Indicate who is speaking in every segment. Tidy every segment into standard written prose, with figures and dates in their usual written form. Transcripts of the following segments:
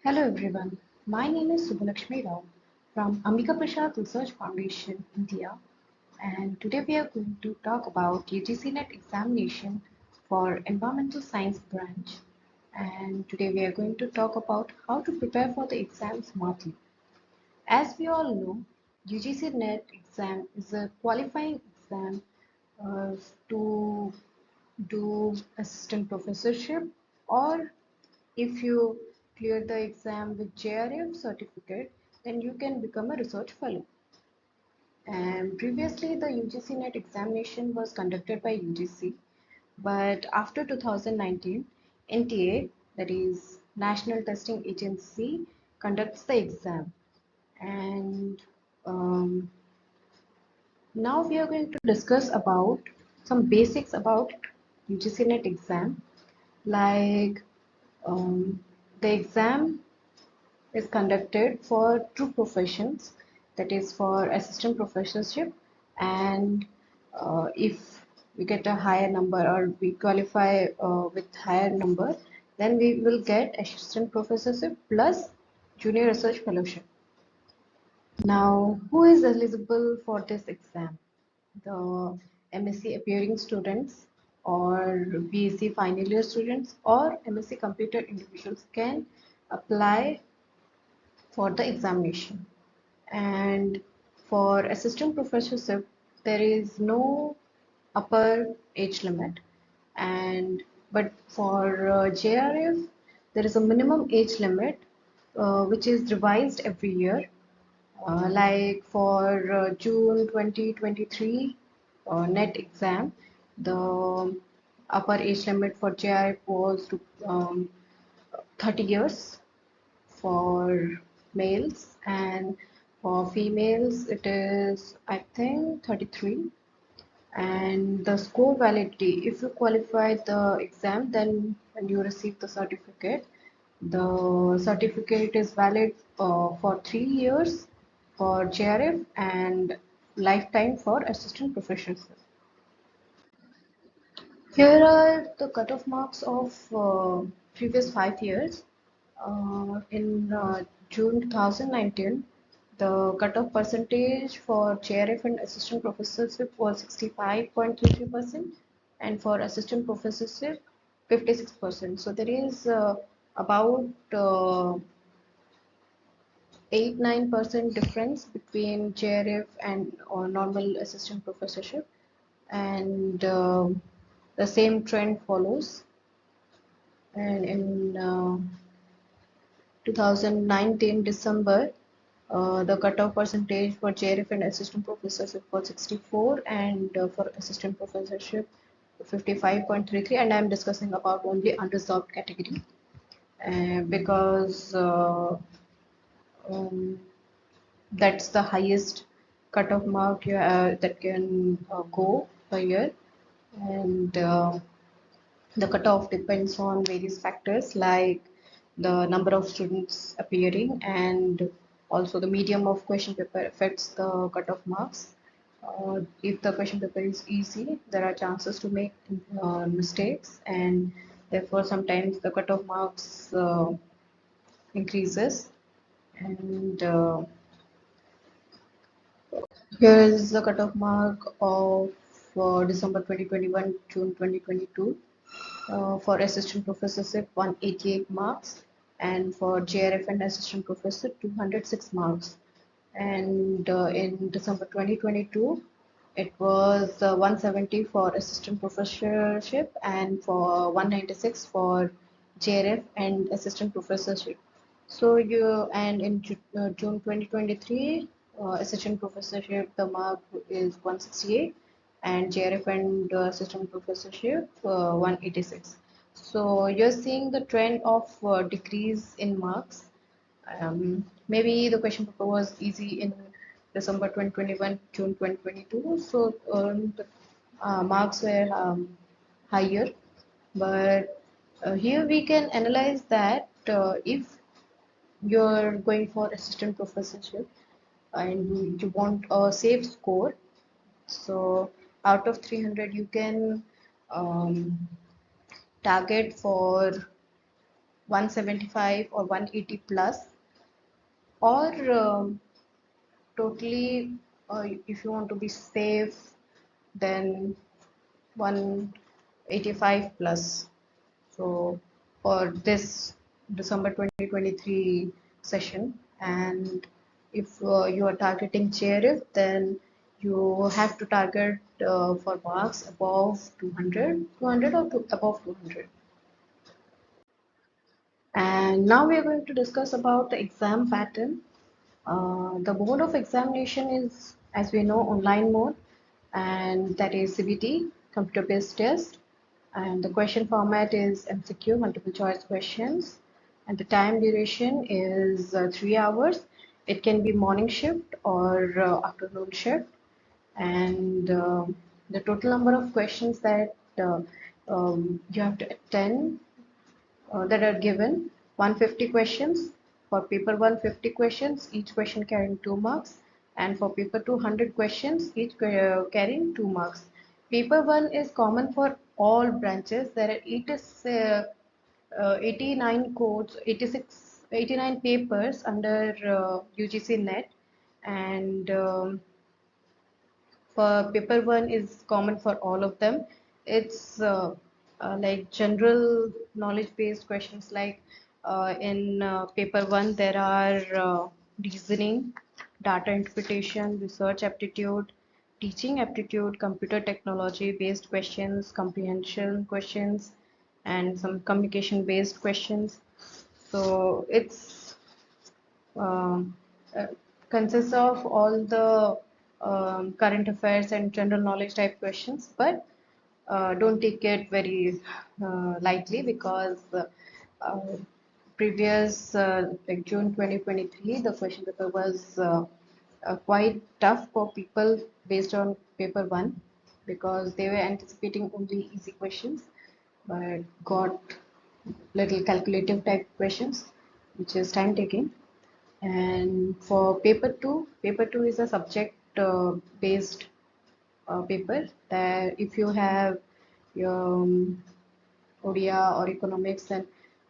Speaker 1: Hello everyone, my name is Subhalakshmi Rao from Ambika Prasad Research Foundation, India, and today we are going to talk about UGC NET examination for Environmental Science branch. And today we are going to talk about how to prepare for the exam smartly. As we all know, UGC NET exam is a qualifying exam uh, to do assistant professorship, or if you clear the exam with JRF certificate, then you can become a research fellow. And previously, the UGC NET examination was conducted by UGC, but after 2019, NTA, that is National Testing Agency, conducts the exam. And um, now we are going to discuss about some basics about UGC NET exam, like um, the exam is conducted for two professions, that is for assistant professorship, and if we get a higher number or we qualify with higher number, then we will get assistant professorship plus junior research fellowship. Now, who is eligible for this exam? The MSc appearing students or BSc final year students or MSc computer individuals can apply for the examination. And for assistant professorship, there is no upper age limit. And but for JRF, there is a minimum age limit which is revised every year. Like for June 2023 NET exam, the upper age limit for JRF was to, 30 years for males, and for females it is I think 33. And the score validity, if you qualify the exam, then when you receive the certificate is valid for 3 years for JRF and lifetime for assistant professors. Here are the cutoff marks of previous 5 years. In June 2019, the cutoff percentage for JRF and assistant professorship was 65.33%, and for assistant professorship, 56%. So there is about 8-9% difference between JRF and or normal assistant professorship, and the same trend follows. And in 2019 December, the cutoff percentage for JRF and assistant professorship was 64, and for assistant professorship 55.33. And I'm discussing about only unreserved category, because um, that's the highest cutoff mark that can go per year. And the cutoff depends on various factors like the number of students appearing, and also the medium of question paper affects the cutoff marks. If the question paper is easy, there are chances to make mistakes, and therefore sometimes the cutoff marks increases. And here is the cutoff mark of December 2021, June 2022. For assistant professorship, 188 marks, and for JRF and assistant professor, 206 marks. And in December 2022, it was 170 for assistant professorship and for 196 for JRF and assistant professorship. So in June 2023, assistant professorship, the mark is 168, and JRF and assistant professorship 186. So you're seeing the trend of decrease in marks. Maybe the question paper was easy in December 2021, June 2022, so the marks were higher. But here we can analyze that if you're going for assistant professorship and you want a safe score, so out of 300 you can um, target for 175 or 180 plus, or totally, if you want to be safe, then 185 plus. So for this December 2023 session, and if you are targeting chair, then you have to target for marks above 200 or above 200. And now we are going to discuss about the exam pattern. The mode of examination is, as we know, online mode, and that is CBT, computer-based test. And the question format is MCQ, multiple choice questions. And the time duration is 3 hours. It can be morning shift or afternoon shift. And the total number of questions that you have to attend that are given 150 questions. For paper 1, 50 questions, each question carrying 2 marks, and for paper 2, 100 questions, each carrying 2 marks. Paper 1 is common for all branches. There are 89 codes, 89 papers under UGC NET, and for paper 1 is common for all of them. It's like general knowledge based questions, like in paper 1 there are reasoning, data interpretation, research aptitude, teaching aptitude, computer technology based questions, comprehension questions, and some communication based questions. So it's um, uh, consists of all the current affairs and general knowledge type questions, but don't take it very lightly, because uh, previous like June 2023, the question paper was quite tough for people based on paper 1, because they were anticipating only easy questions, but got little calculative type questions, which is time taking. And for paper 2 is a subject based paper, that if you have your ODIA or economics, then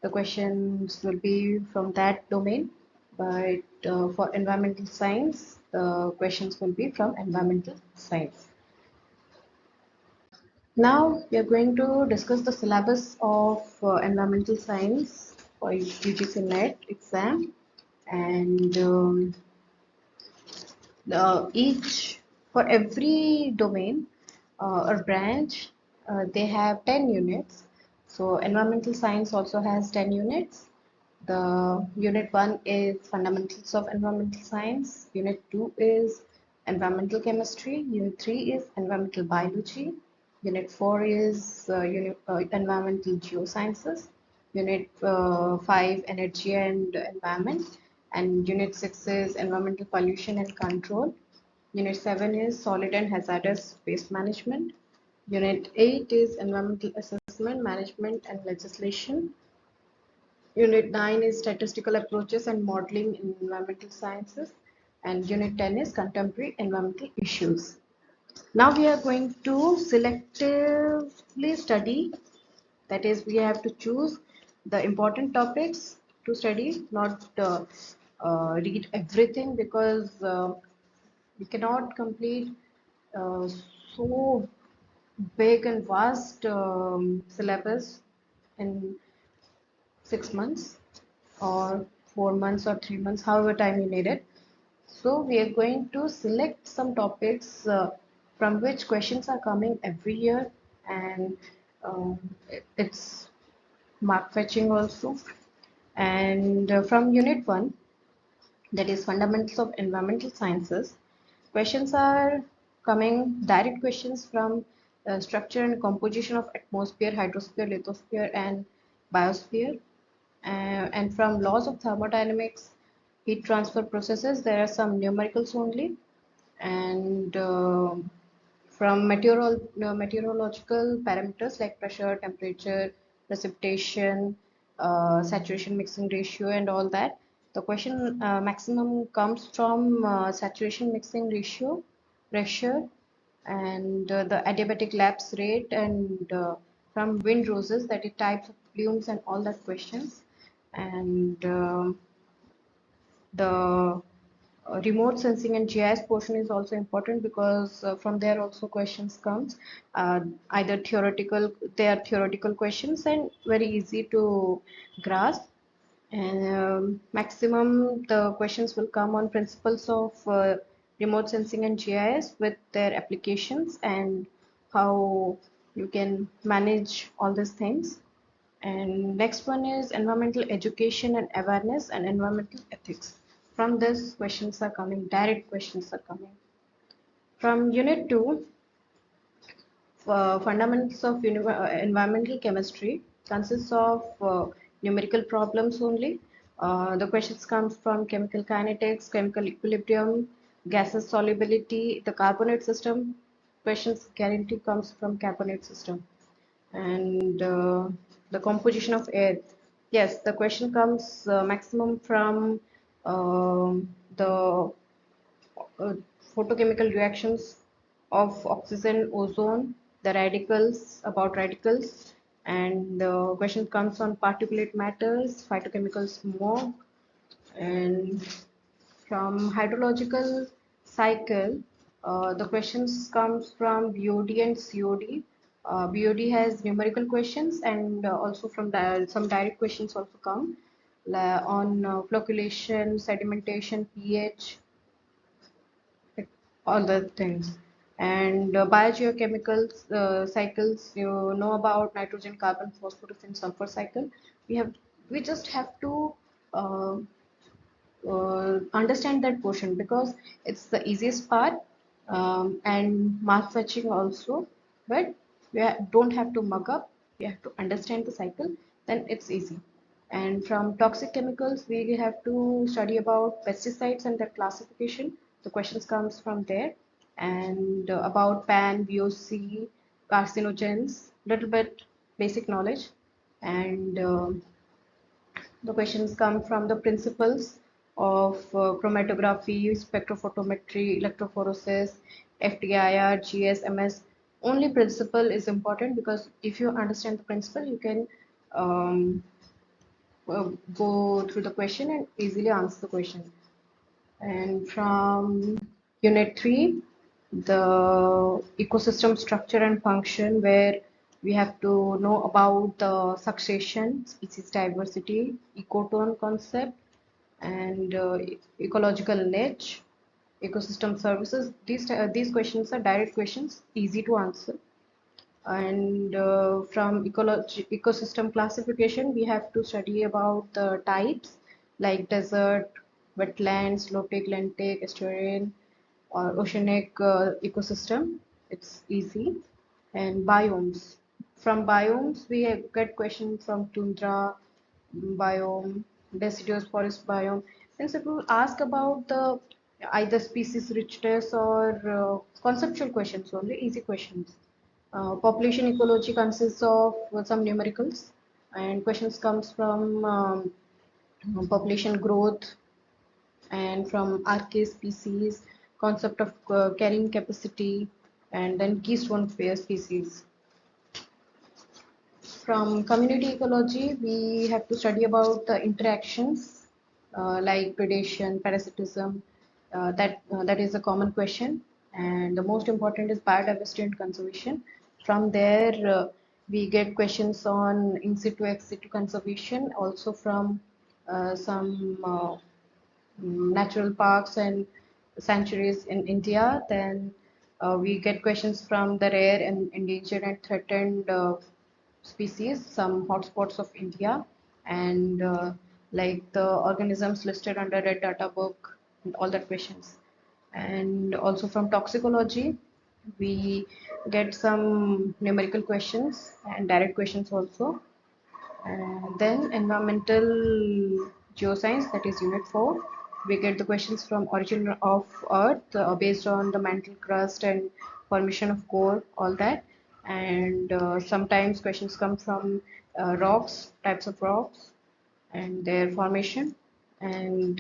Speaker 1: the questions will be from that domain. But for environmental science, the questions will be from environmental science. Now we are going to discuss the syllabus of environmental science for UGC NET exam, and each for every domain or branch, they have 10 units. So environmental science also has 10 units. The unit 1 is fundamentals of environmental science, unit 2 is environmental chemistry, unit 3 is environmental biology, unit 4 is environmental geosciences, unit 5 energy and environment, and unit 6 is environmental pollution and control. Unit 7 is solid and hazardous waste management. Unit 8 is environmental assessment, management and legislation. Unit 9 is statistical approaches and modeling in environmental sciences. And Unit 10 is contemporary environmental issues. Now we are going to selectively study. That is, we have to choose the important topics to study, not read everything, because we cannot complete uh, so big and vast syllabus in 6 months or 4 months or 3 months, however time you need it. So we are going to select some topics from which questions are coming every year, and it's mark fetching also. And from unit 1, that is fundamentals of environmental sciences, questions are coming direct questions from structure and composition of atmosphere, hydrosphere, lithosphere and biosphere. And from laws of thermodynamics, heat transfer processes, there are some numericals only. And from meteorological parameters like pressure, temperature, precipitation, saturation mixing ratio and all that. The question maximum comes from saturation mixing ratio, pressure, and the adiabatic lapse rate, and from wind roses, that is types of plumes and all that questions. and the remote sensing and GIS portion is also important because from there also questions comes, either theoretical, they are theoretical questions and very easy to grasp, and maximum the questions will come on principles of remote sensing and GIS with their applications and how you can manage all these things. And next one is environmental education and awareness and environmental ethics. From this, questions are coming, direct questions are coming. From Unit 2, fundamentals of environmental chemistry consists of numerical problems only. The questions comes from chemical kinetics, chemical equilibrium, gases solubility, the carbonate system. Questions guarantee comes from carbonate system. And the composition of air. Yes, the question comes maximum from the photochemical reactions of oxygen, ozone, the radicals, about radicals, and the question comes on particulate matters, phytochemical smog, and from hydrological cycle, the questions comes from BOD and COD. BOD has numerical questions and also from some direct questions also come on flocculation, sedimentation, pH, all the things. And biogeochemical cycles, you know about nitrogen, carbon, phosphorus, and sulfur cycle. We just have to uh, understand that portion because it's the easiest part, and mark fetching also, but don't have to mug up, we have to understand the cycle, then it's easy. And from toxic chemicals we have to study about pesticides and their classification, the questions comes from there. And about pan, VOC, carcinogens, little bit basic knowledge. And the questions come from the principles of chromatography, spectrophotometry, electrophoresis, FTIR, GSMS. Only principle is important because if you understand the principle, you can um, go through the question and easily answer the question. And from Unit 3, the ecosystem structure and function, where we have to know about the succession, species diversity, ecotone concept, and ecological niche, ecosystem services. These questions are direct questions, easy to answer. And from ecosystem classification, we have to study about the types like desert, wetlands, low-tech, lentic, estuarine, or oceanic ecosystem. It's easy. And biomes. From biomes, we get questions from tundra biome, deciduous forest biome. Since it will ask about the either species richness or conceptual questions only, easy questions. Population ecology consists of some numericals, and questions comes from population growth and from archaea species, concept of carrying capacity, and then keystone pair species. From community ecology, we have to study about the interactions like predation, parasitism. That is a common question, and the most important is biodiversity and conservation. From there, we get questions on in situ, ex situ conservation, also from some natural parks and sanctuaries in India. Then we get questions from the rare and endangered and threatened species, some hotspots of India, and like the organisms listed under Red Data Book, and all that questions. And also from toxicology, we get some numerical questions and direct questions also. And then environmental geoscience, that is unit 4. We get the questions from origin of Earth based on the mantle crust and formation of core, all that. And sometimes questions come from rocks, types of rocks and their formation. And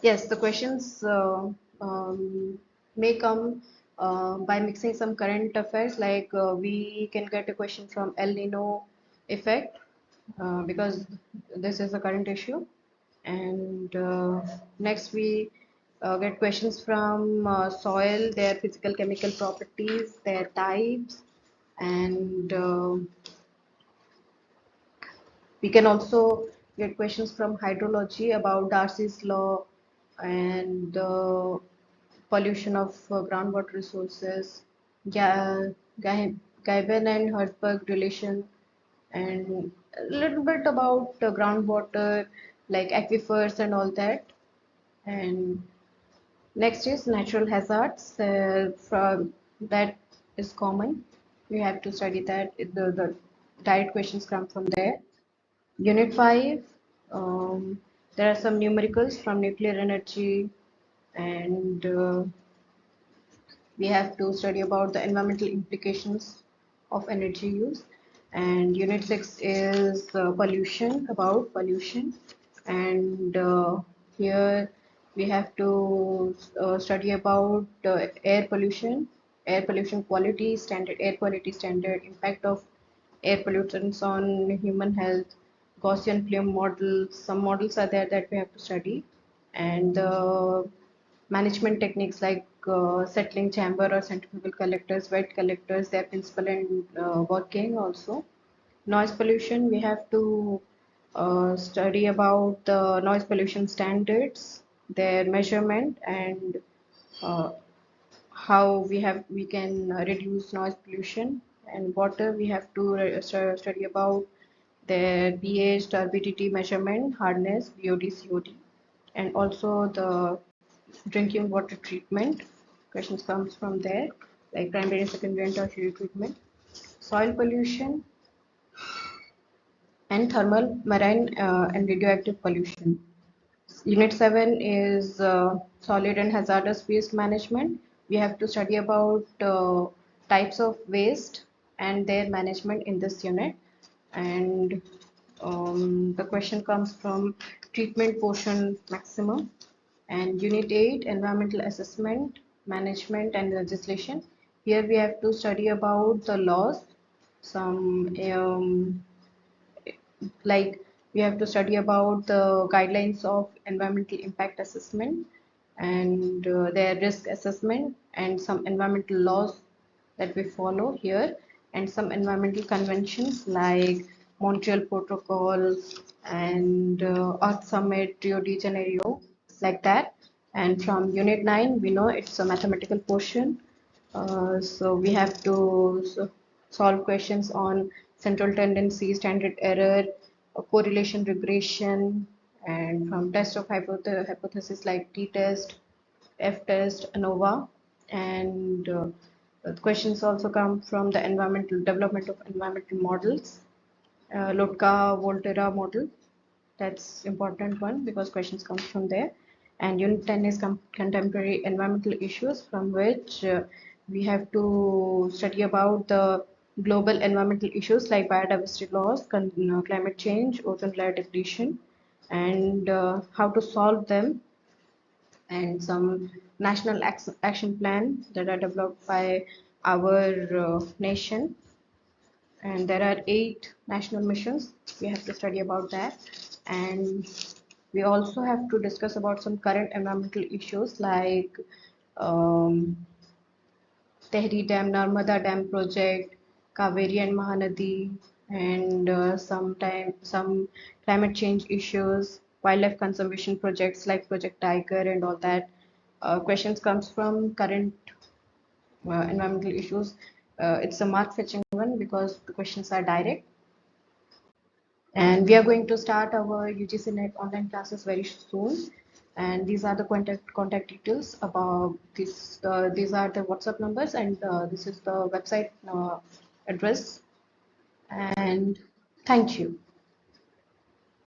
Speaker 1: yes, the questions may come by mixing some current affairs, like we can get a question from El Nino effect, because this is a current issue. And next we get questions from soil, their physical chemical properties, their types, and we can also get questions from hydrology about Darcy's law and pollution of groundwater resources, Ga- Gaiben and Hertzberg relation, and a little bit about groundwater, like aquifers and all that. And next is natural hazards. From that is common. We have to study that. The direct questions come from there. Unit 5, there are some numericals from nuclear energy, and we have to study about the environmental implications of energy use. And unit 6 is pollution, about pollution. And here we have to study about air pollution quality standard, air quality standard, impact of air pollutants on human health, Gaussian plume models. Some models are there that we have to study, and management techniques like settling chamber or centrifugal collectors, wet collectors, their principle and working also. Noise pollution, we have to study about the noise pollution standards, their measurement, and uh, how we can reduce noise pollution. And water, we have to study about their pH, turbidity measurement, hardness, BOD, COD, and also the drinking water treatment. Questions comes from there, like primary, secondary, and tertiary treatment. Soil pollution and thermal, marine, and radioactive pollution. Unit 7 is solid and hazardous waste management. We have to study about types of waste and their management in this unit. And the question comes from treatment portion maximum. And Unit 8, environmental assessment, management and legislation. Here we have to study about the laws, some like we have to study about the guidelines of environmental impact assessment and their risk assessment and some environmental laws that we follow here, and some environmental conventions like Montreal Protocol and Earth Summit, Rio de Janeiro, like that. And from Unit 9, we know it's a mathematical portion, so we have to solve questions on central tendency, standard error, correlation regression, and from test of hypothesis like t-test, f-test, ANOVA, and the questions also come from the environmental development of environmental models, Lotka Volterra model. That's important one because questions come from there. And Unit 10 is contemporary environmental issues, from which we have to study about the global environmental issues like biodiversity loss, climate change, ozone layer depletion, and how to solve them, and some national action plan that are developed by our nation. And there are 8 national missions. We have to study about that, and we also have to discuss about some current environmental issues like um, Tehri Dam, Narmada Dam project, Kaveri and Mahanadi, and some climate change issues, wildlife conservation projects like Project Tiger and all that. Questions comes from current environmental issues. It's a mark fetching one because the questions are direct. And we are going to start our UGC NET online classes very soon. And these are the contact details about this. These are the WhatsApp numbers, and this is the website address. And thank you.